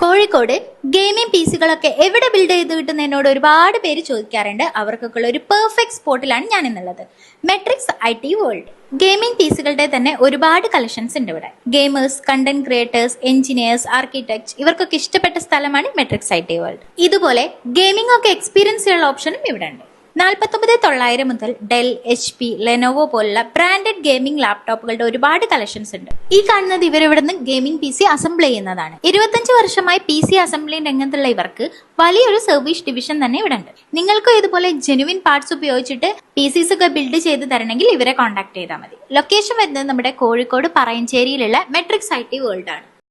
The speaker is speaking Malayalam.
കോഴിക്കോട് ഗെയിമിംഗ് പീസുകളൊക്കെ എവിടെ ബിൽഡ് ചെയ്ത് കിട്ടുന്ന എന്നോട് ഒരുപാട് പേര് ചോദിക്കാറുണ്ട്. അവർക്കൊക്കെ ഉള്ള ഒരു പെർഫെക്റ്റ് സ്പോട്ടിലാണ് ഞാൻ ഇന്നുള്ളത്. Matrix IT world. ഗെയിമിംഗ് പീസുകളുടെ തന്നെ ഒരുപാട് കളക്ഷൻസ് ഉണ്ട് ഇവിടെ. Gamers, content creators, engineers, architects ഇവർക്കൊക്കെ ഇഷ്ടപ്പെട്ട സ്ഥലമാണ് മെട്രിക്സ് IT വേൾഡ്. ഇതുപോലെ ഗെയിമിംഗ് ഒക്കെ എക്സ്പീരിയൻസ് ചെയ്യാനുള്ള ഓപ്ഷനും ഇവിടെ ഉണ്ട്. 49,900 മുതൽ ഡെൽ, HP, ലെനോവോ പോലുള്ള ബ്രാൻഡഡ് ഗെയിമിംഗ് ലാപ്ടോപ്പുകളുടെ ഒരുപാട് കളക്ഷൻസ് ഉണ്ട്. ഈ കാണുന്നത് ഇവരിവിടുന്ന് ഗെയിമിംഗ് PC അസംബിൾ ചെയ്യുന്നതാണ്. 25 വർഷമായി PC അസംബ്ലി രംഗത്തുള്ള ഇവർക്ക് വലിയൊരു സർവീസ് ഡിവിഷൻ തന്നെ ഇവിടെ ഉണ്ട്. നിങ്ങൾക്കും ഇതുപോലെ ജെനുവിൻ പാർട്സ് ഉപയോഗിച്ചിട്ട് PCs ഒക്കെ ബിൽഡ് ചെയ്ത് തരണമെങ്കിൽ ഇവരെ കോൺടാക്ട് ചെയ്താൽ മതി. ലൊക്കേഷൻ വരുന്നത് നമ്മുടെ കോഴിക്കോട് പറയഞ്ചേരിയിലുള്ള മെട്രിക്സ് IT വേൾഡ് ആണ്.